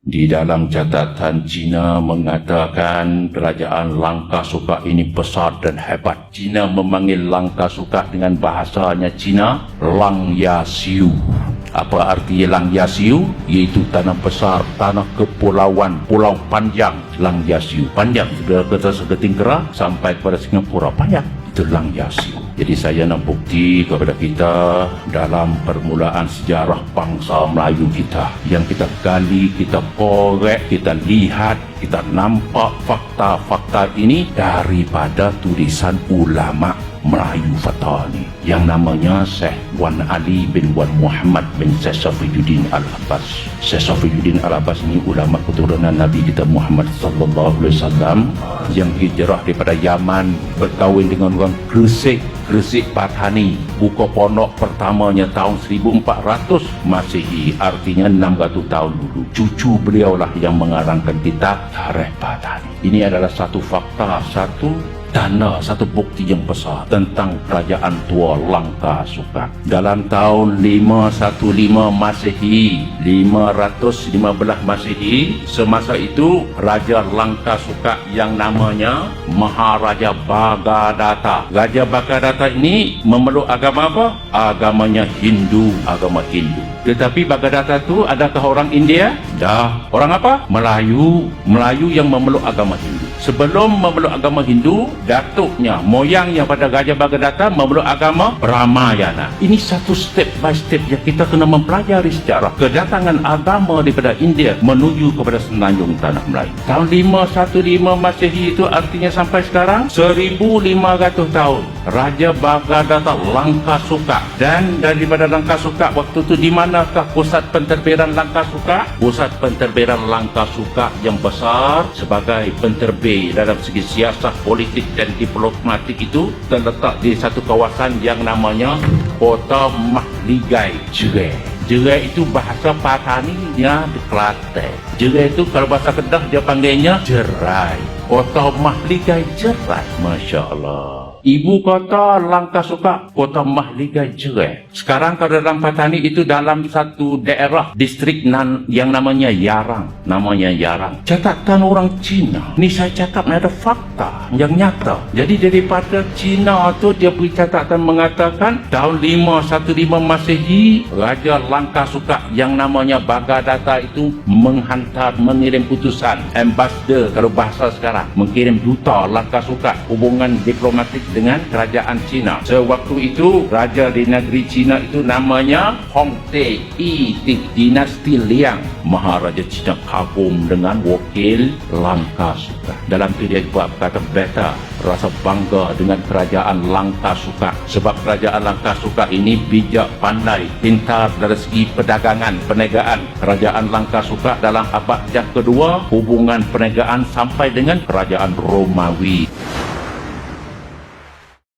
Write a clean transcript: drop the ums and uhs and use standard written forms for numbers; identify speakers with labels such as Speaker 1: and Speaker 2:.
Speaker 1: Di dalam catatan Cina mengatakan kerajaan Langkasuka ini besar dan hebat. Cina memanggil Langkasuka dengan bahasanya Cina Lang Yasiu. Apa arti Lang Yasiu? Iaitu tanah besar, tanah kepulauan, pulau panjang. Lang Yasiu panjang, sudah kata seketing kera sampai kepada Singapura panjang. Itu Lang Yasiu. Jadi saya nak bukti kepada kita dalam permulaan sejarah bangsa Melayu kita yang kita gali, kita korek, kita lihat, kita nampak fakta-fakta ini daripada tulisan ulama Melayu Fatani yang namanya Syekh Wan Ali bin Wan Muhammad bin Syekh Safiuddin Al-Abbas. Syekh Safiuddin Al-Abbas ini ulama keturunan Nabi kita Muhammad sallallahu alaihi wasallam yang hijrah daripada Yaman, berkahwin dengan orang Gresik Patani, buka pondok pertamanya tahun 1400 Masehi, artinya 600 tahun dulu. Cucu beliaulah yang mengarangkan kitab Tarikh Patani. Ini adalah satu fakta, satu tanda, satu bukti yang besar tentang kerajaan tua Langkasuka. Dalam tahun 515 Masehi, 515 Masehi, semasa itu Raja Langkasuka yang namanya Maharaja Bagadatta. Raja Bagadatta ini memeluk agama apa? Agamanya Hindu, agama Hindu. Tetapi Bagadatta itu adakah orang India? Dah. Orang apa? Melayu. Melayu yang memeluk agama Hindu. Sebelum memeluk agama Hindu, datuknya, moyangnya pada Raja Bagadatta memeluk agama Ramayana. Ini satu step by step yang kita kena mempelajari sejarah kedatangan agama daripada India menuju kepada semenanjung tanah Melayu. Tahun 515 Masehi itu artinya sampai sekarang 1500 tahun. Raja Bagadatta Langkasuka. Dan daripada Langkasuka waktu itu di manakah pusat pentadbiran Langkasuka? Pusat pentadbiran Langkasuka yang besar sebagai pentadbir dalam segi siasat, politik dan diplomatik itu terletak di satu kawasan yang namanya Kota Mahligai Jerai. Jerai itu bahasa Pataninya di Kelantan. Jerai itu kalau bahasa Kedah dia panggilnya Jerai. Kota Mahligai Jerai. Masya Allah. Ibu kota Langkasuka, Kota Mahligai Jerai. Sekarang kalau dalam Patani itu dalam satu daerah distrik yang namanya Yarang. Namanya Yarang. Catatan orang Cina. Ini saya cakap ada fakta yang nyata. Jadi daripada Cina itu dia beri catatan mengatakan tahun 515 Masehi Raja Langkasuka yang namanya Bagadatta itu mengirim putusan ambassador kalau bahasa sekarang, mengirim duta Langkasuka, hubungan diplomatik dengan kerajaan Cina. Sewaktu itu raja di negeri Cina itu namanya Hongte Yi, dinasti Liang. Maharaja Cina kagum dengan wakil Langkasuka. Dalam itu dia berkata beta rasa bangga dengan kerajaan Langkasuka sebab kerajaan Langkasuka ini bijak, pandai, pintar dari segi perdagangan, perniagaan. Kerajaan Langkasuka dalam abad yang kedua hubungan perniagaan sampai dengan kerajaan Romawi.